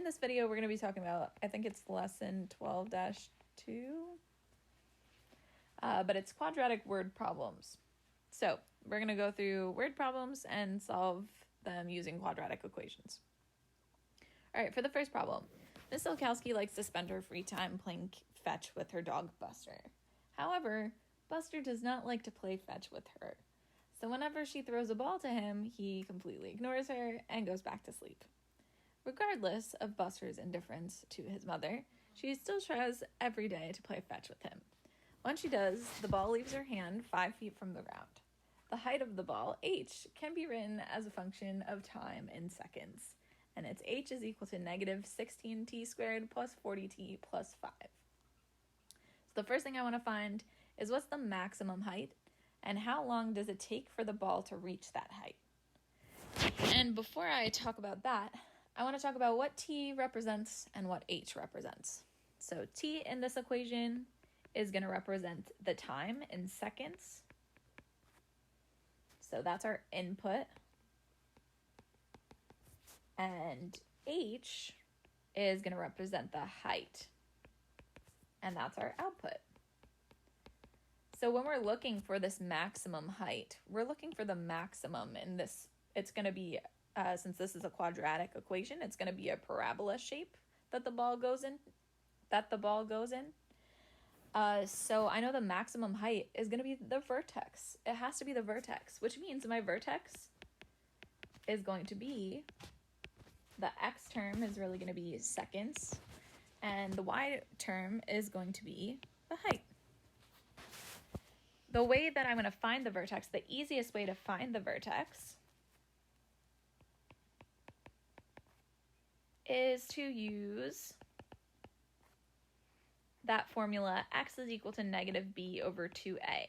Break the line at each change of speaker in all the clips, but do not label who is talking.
in this video, we're going to be talking about, I think it's lesson 12-2, but it's quadratic word problems. So we're going to go through word problems and solve them using quadratic equations. All right, for the first problem, Miss Olkowski likes to spend her free time playing fetch with her dog Buster. However, Buster does not like to play fetch with her. So whenever she throws a ball to him, he completely ignores her and goes back to sleep. Regardless of Buster's indifference to his mother, she still tries every day to play fetch with him. When she does, the ball leaves her hand 5 feet from the ground. The height of the ball, h, can be written as a function of time in seconds, and its h is equal to negative 16t squared plus 40t plus 5. So the first thing I want to find is what's the maximum height, and how long does it take for the ball to reach that height? And before I talk about that, I want to talk about what t represents and what h represents. So t in this equation is going to represent the time in seconds. So that's our input. And h is going to represent the height. And that's our output. So when we're looking for this maximum height, we're looking for the maximum in this. It's going to be, since this is a quadratic equation, it's going to be a parabola shape that the ball goes in. So I know the maximum height is going to be the vertex. It has to be the vertex, which means my vertex is going to be, the x term is really going to be seconds, and the y term is going to be the height. The way that I'm going to find the vertex, the easiest way to find the vertex is to use that formula x is equal to negative b over 2a.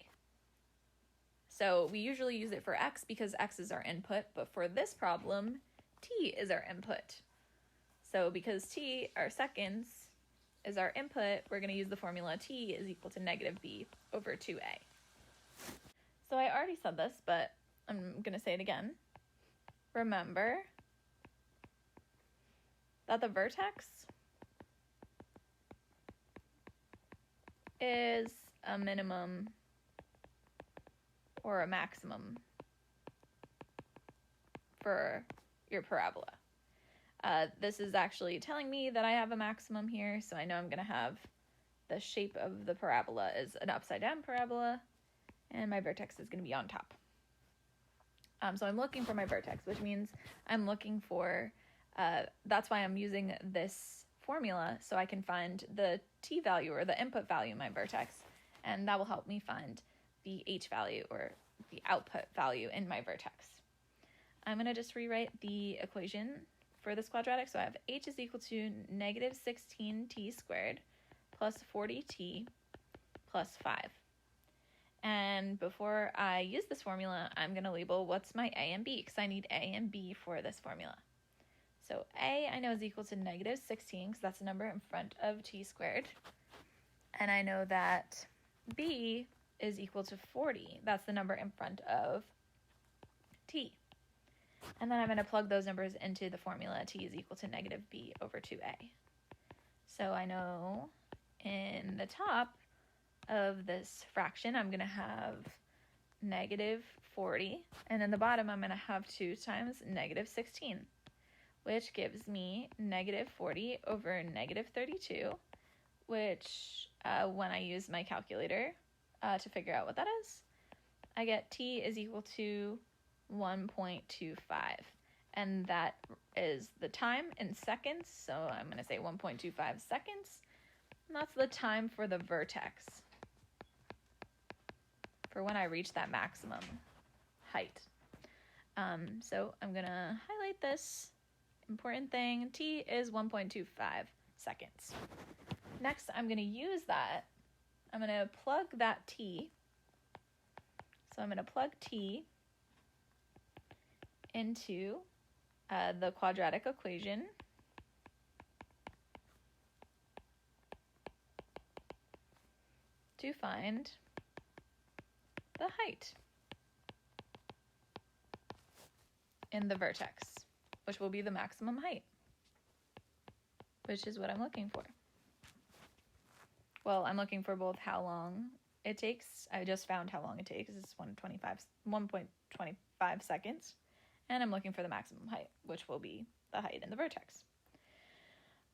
So we usually use it for x because x is our input, but for this problem, t is our input. So because t, our seconds, is our input, we're going to use the formula t is equal to negative b over 2a. So I already said this, but I'm going to say it again. Remember that the vertex is a minimum or a maximum for your parabola. This is actually telling me that I have a maximum here, so I know I'm going to have the shape of the parabola is an upside down parabola, and my vertex is going to be on top. So I'm looking for my vertex, which means I'm looking for, that's why I'm using this formula, so I can find the t value or the input value in my vertex, and that will help me find the h value or the output value in my vertex. I'm going to just rewrite the equation for this quadratic. So I have h is equal to negative 16t squared plus 40t plus 5. And before I use this formula, I'm going to label what's my a and b, because I need a and b for this formula. So a I know is equal to negative 16, because that's the number in front of t squared. And I know that b is equal to 40. That's the number in front of t. And then I'm going to plug those numbers into the formula t is equal to negative b over 2a. So I know in the top of this fraction, I'm going to have negative 40, and in the bottom, I'm going to have 2 times negative 16, which gives me negative 40 over negative 32, which when I use my calculator to figure out what that is, I get t is equal to 1.25, and that is the time in seconds, so I'm going to say 1.25 seconds, and that's the time for the vertex, for when I reach that maximum height. So I'm going to highlight this important thing. T is 1.25 seconds. Next, I'm going to use that. I'm going to plug that t. So I'm going to plug t into the quadratic equation. To find the height in the vertex, which will be the maximum height. which is what I'm looking for. Well, I'm looking for both how long it takes. I just found how long it takes. It's 1.25 seconds. And I'm looking for the maximum height, which will be the height in the vertex.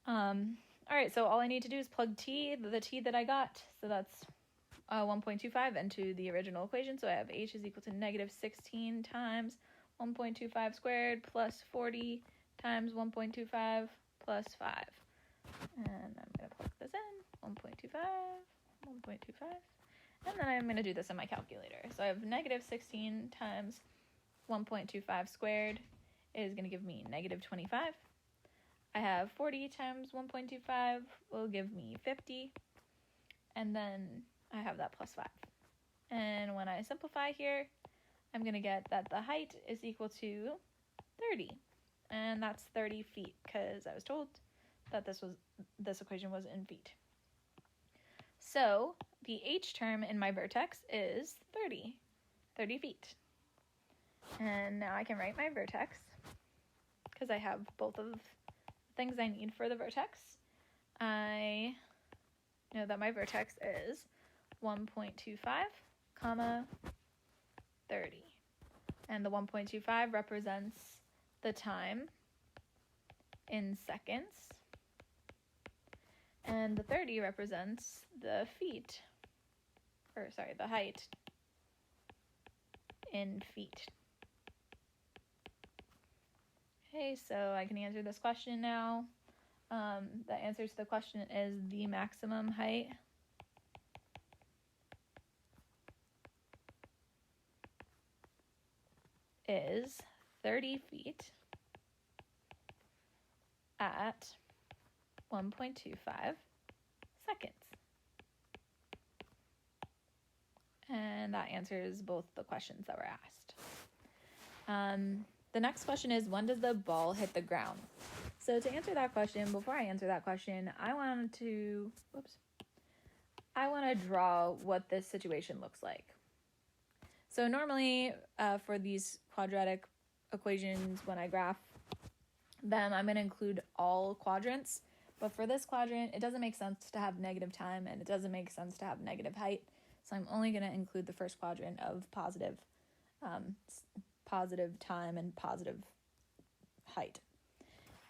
All right, so all I need to do is plug t, the t that I got. So that's 1.25 into the original equation. So I have h is equal to negative 16 times 1.25 squared plus 40 times 1.25 plus 5. And I'm going to plug this in, 1.25, 1.25. And then I'm going to do this in my calculator. So I have negative 16 times 1.25 squared is going to give me negative 25. I have 40 times 1.25 will give me 50. And then I have that plus 5. And when I simplify here, I'm going to get that the height is equal to 30. And that's 30 feet because I was told that this equation was in feet. So the h term in my vertex is 30 feet. And now I can write my vertex because I have both of the things I need for the vertex. I know that my vertex is 1.25, comma, 30. And the 1.25 represents the time in seconds. And the 30 represents the height in feet. Okay, so I can answer this question now. The answer to the question is the maximum height is 30 feet at 1.25 seconds. And that answers both the questions that were asked. The next question is, when does the ball hit the ground? So to answer that question, before I answer that question, I want to draw what this situation looks like. So normally for these quadratic equations, when I graph them, I'm going to include all quadrants. But for this quadrant, it doesn't make sense to have negative time, and it doesn't make sense to have negative height. So I'm only going to include the first quadrant of positive time and positive height.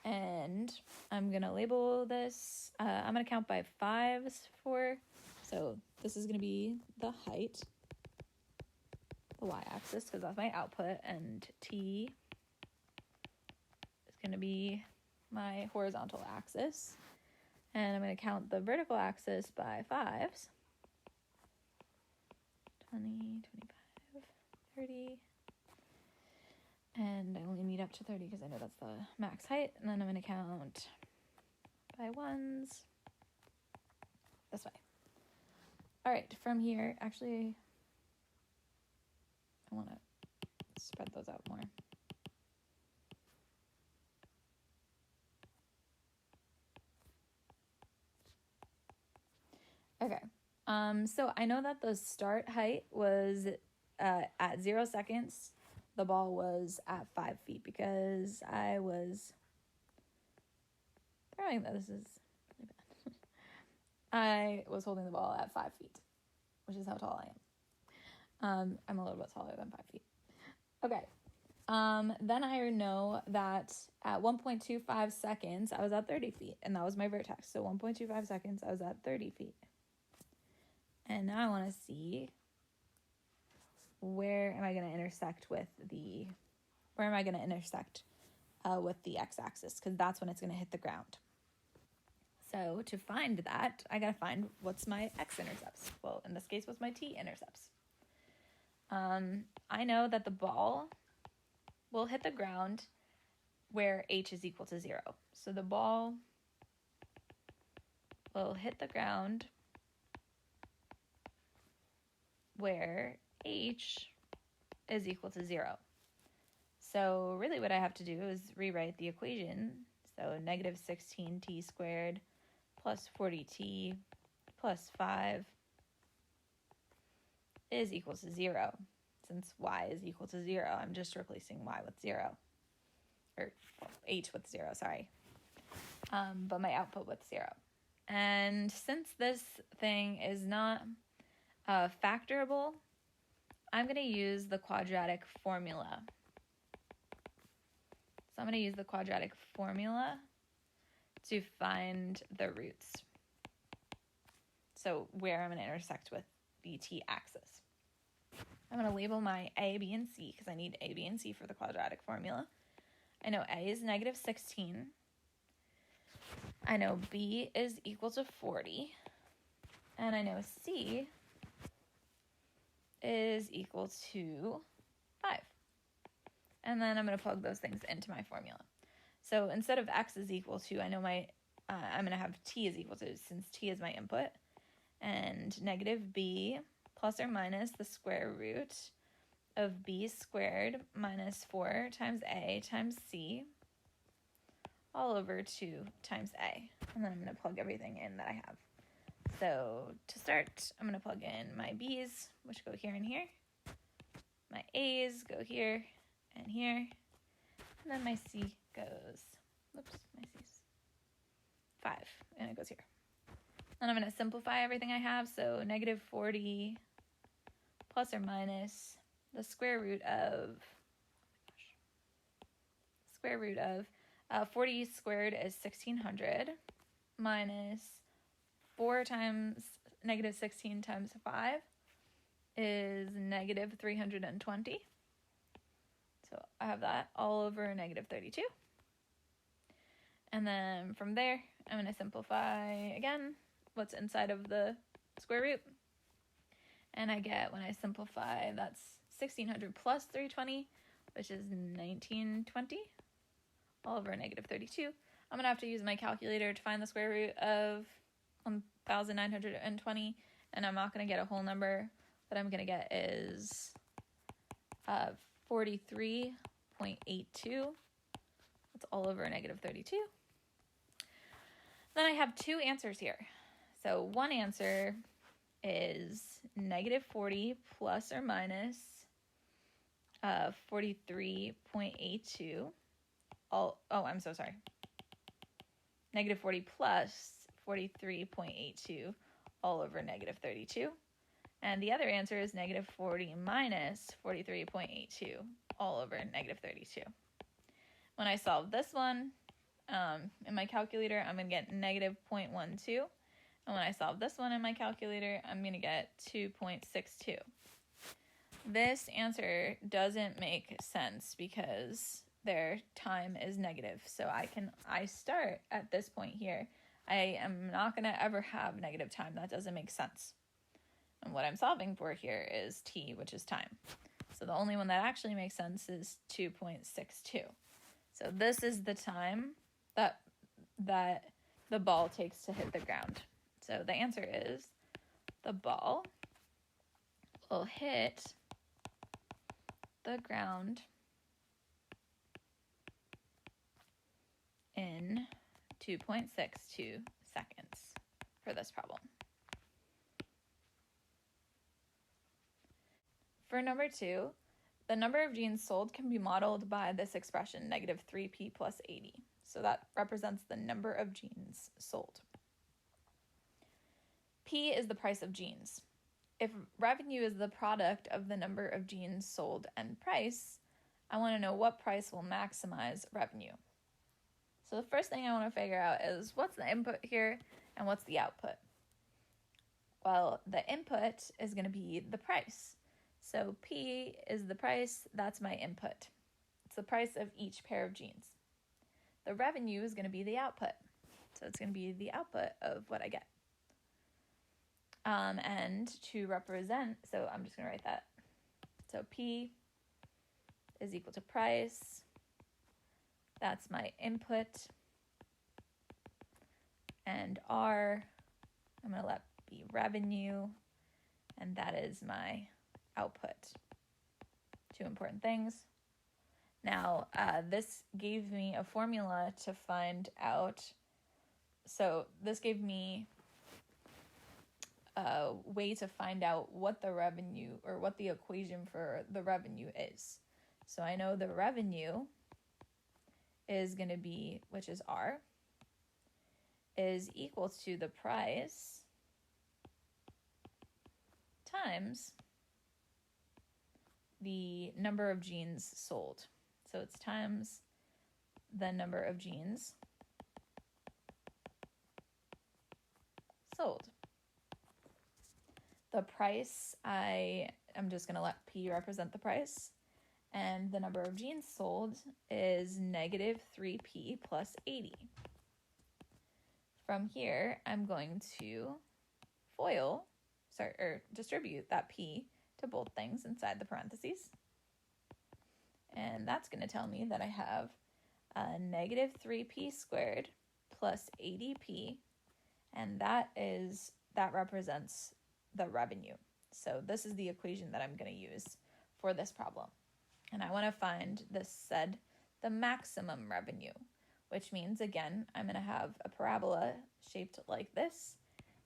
And I'm going to label this, I'm going to count by 5s so this is going to be the height, the y-axis, because that's my output, and t is going to be my horizontal axis. And I'm going to count the vertical axis by 5s. 20, 25, 30. And I only need up to 30 because I know that's the max height. And then I'm going to count by 1s this way. All right, from here, actually, I want to spread those out more. Okay, so I know that the start height was at 0 seconds. The ball was at 5 feet because I was throwing this. This is really bad. I was holding the ball at 5 feet, which is how tall I am. I'm a little bit taller than 5 feet. Okay. Then I know that at 1.25 seconds, I was at 30 feet, and that was my vertex. So 1.25 seconds, I was at 30 feet. And now I want to see where am I going to intersect with the x-axis, because that's when it's going to hit the ground. So to find that, I got to find what's my x-intercepts. Well, in this case, what's my t-intercepts. I know that the ball will hit the ground where h is equal to 0. So the ball will hit the ground where h is equal to 0. So really what I have to do is rewrite the equation. So negative 16t squared plus 40t plus 5 is equal to 0. Since y is equal to 0, I'm just replacing y with 0. Or h with 0, sorry. but my output with 0. And since this thing is not factorable, I'm going to use the quadratic formula. So I'm going to use the quadratic formula to find the roots. So where I'm going to intersect with the t-axis. I'm going to label my a, b, and c because I need a, b, and c for the quadratic formula. I know a is negative 16. I know b is equal to 40. And I know c is equal to 5. And then I'm going to plug those things into my formula. So instead of x is equal to, I know I'm going to have t is equal to, since t is my input, and negative b plus or minus the square root of b squared minus 4 times a times c all over 2 times a. And then I'm going to plug everything in that I have. So to start, I'm going to plug in my b's, which go here and here. My a's go here and here. And then my c goes, my c's 5, and it goes here. And I'm going to simplify everything I have. So negative 40 plus or minus the square root of, 40 squared is 1600 minus 4 times negative 16 times 5 is negative 320. So I have that all over negative 32. And then from there, I'm going to simplify again what's inside of the square root. And I get, when I simplify, that's 1600 plus 320, which is 1920, all over negative 32. I'm going to have to use my calculator to find the square root of 1920, and I'm not going to get a whole number. What I'm going to get is 43.82. That's all over negative 32. Then I have 2 answers here. So one answer is negative 40 plus or minus 43.82. I'm so sorry. Negative 40 plus 43.82 all over negative 32. And the other answer is negative 40 minus 43.82 all over negative 32. When I solve this one in my calculator, I'm going to get negative 0.12. And when I solve this one in my calculator, I'm going to get 2.62. This answer doesn't make sense because their time is negative. So I start at this point here. I am not going to ever have negative time. That doesn't make sense. And what I'm solving for here is t, which is time. So the only one that actually makes sense is 2.62. So this is the time that the ball takes to hit the ground. So the answer is the ball will hit the ground in 2.62 seconds for this problem. For number 2, the number of genes sold can be modeled by this expression, negative 3p plus 80. So that represents the number of genes sold. P is the price of genes. If revenue is the product of the number of genes sold and price, I want to know what price will maximize revenue. So the first thing I want to figure out is what's the input here and what's the output? Well, the input is going to be the price. So P is the price, that's my input. It's the price of each pair of genes. The revenue is going to be the output. So it's going to be the output of what I get. And to represent, so I'm just going to write that. So P is equal to price. That's my input. And R, I'm going to let be revenue. And that is my output. 2 important things. Now, this gave me a formula to find out. So this gave me a way to find out what the revenue or what the equation for the revenue is. So I know the revenue is going to be, which is R, is equal to the price times the number of jeans sold. So it's times the number of jeans sold. The price, I'm just going to let P represent the price. And the number of jeans sold is negative 3P plus 80. From here, I'm going to distribute that P to both things inside the parentheses. And that's going to tell me that I have negative 3P squared plus 80P, and that represents the revenue. So this is the equation that I'm going to use for this problem. And I want to find the maximum revenue, which means, again, I'm going to have a parabola shaped like this,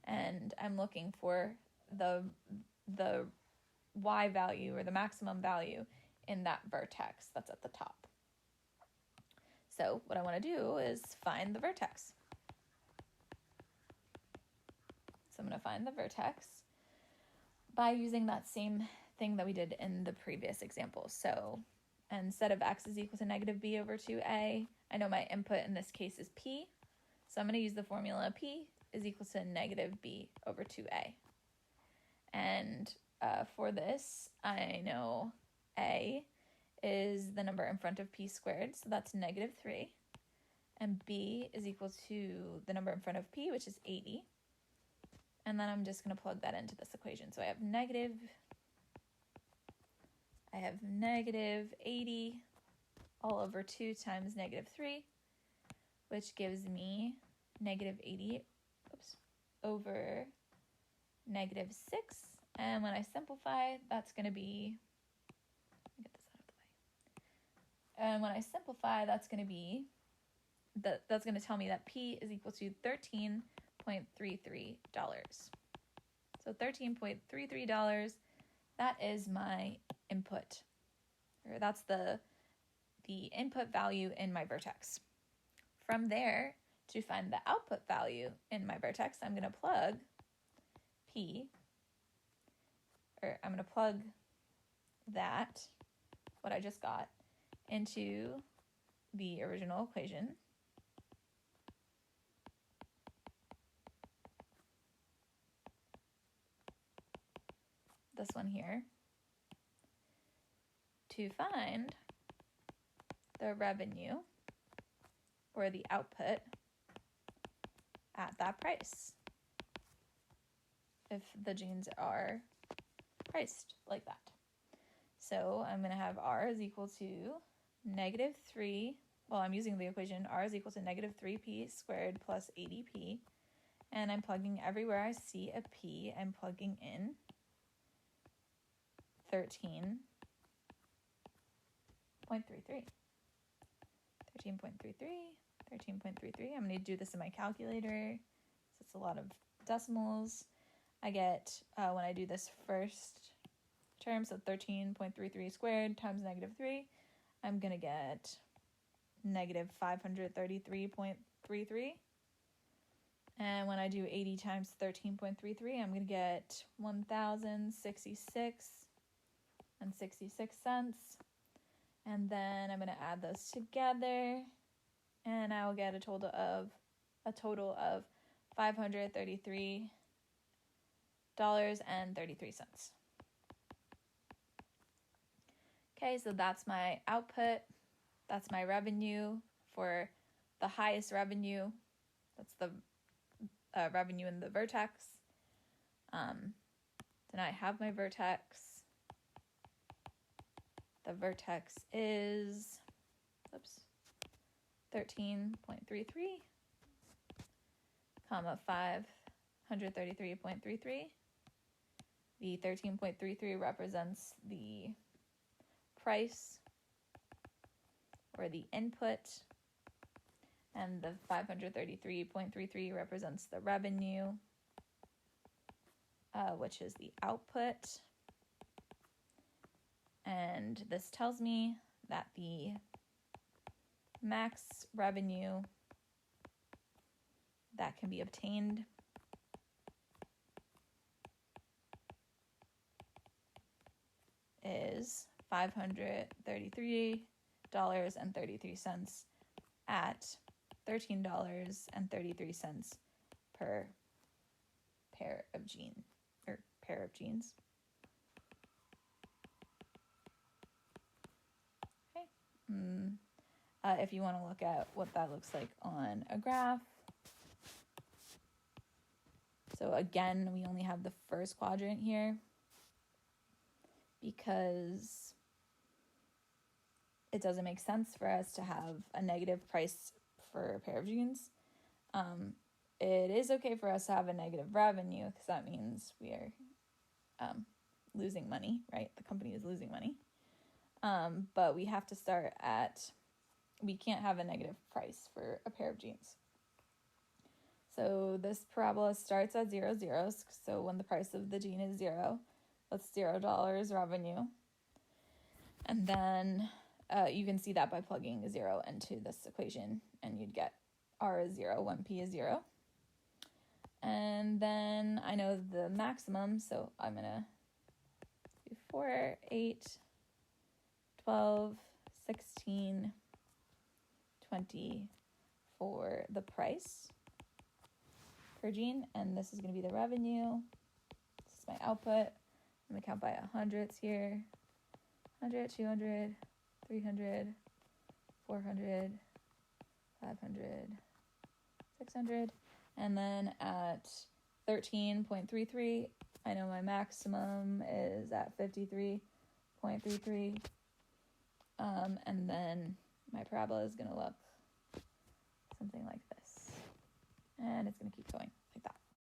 and I'm looking for the y value or the maximum value in that vertex that's at the top. So what I want to do is find the vertex. So I'm going to find the vertex by using that same thing that we did in the previous example. So instead of x is equal to negative b over 2a, I know my input in this case is p. So I'm going to use the formula p is equal to negative b over 2a. And for this, I know a is the number in front of p squared, so that's negative 3. And b is equal to the number in front of p, which is 80. And then I'm just going to plug that into this equation. So I have negative 80 all over 2 times negative 3, which gives me negative 80 over negative 6. And when I simplify, that's going to be, let me get this out of the way. And when I simplify, that's going to tell me that P is equal to $13.33. So $13.33, that is my input, or that's the input value in my vertex. From there, to find the output value in my vertex, I'm going to plug that, what I just got, into the original equation. This one here, to find the revenue or the output at that price, if the jeans are priced like that. So I'm going to have R is equal to negative 3, I'm using the equation, R is equal to negative 3P squared plus 80P, and I'm plugging everywhere I see a P, I'm plugging in 13.33. 13.33. I'm going to do this in my calculator, so it's a lot of decimals. I get, when I do this first term, so 13.33 squared times negative 3, I'm going to get negative 533.33. And when I do 80 times 13.33, I'm going to get 1,066.66. And then I'm going to add those together, and I will get a total of $533.33. Okay, so that's my output. That's my revenue for the highest revenue. That's the revenue in the vertex. Then I have my vertex. The vertex is 13.33, comma 533.33. The 13.33 represents the price or the input, and the 533.33 represents the revenue, which is the output. And this tells me that the max revenue that can be obtained is $533.33 at $13.33 per pair of jeans. Okay. If you want to look at what that looks like on a graph. So again, we only have the first quadrant here because it doesn't make sense for us to have a negative price for a pair of jeans. It is okay for us to have a negative revenue because that means we are losing money, right? The company is losing money. But we have to start we can't have a negative price for a pair of jeans. So this parabola starts at 0, 0. So when the price of the jean is 0, that's $0 revenue. And then you can see that by plugging 0 into this equation, and you'd get R is 0 when P is 0. And then I know the maximum, so I'm going to do 4, 8, 12, 16, 20 for the price per jean, and this is going to be the revenue. This is my output. I'm going to count by hundreds here. 100, 200, 300, 400, 500, 600. And then at 13.33, I know my maximum is at 53.33. And then my parabola is going to look something like this. And it's going to keep going.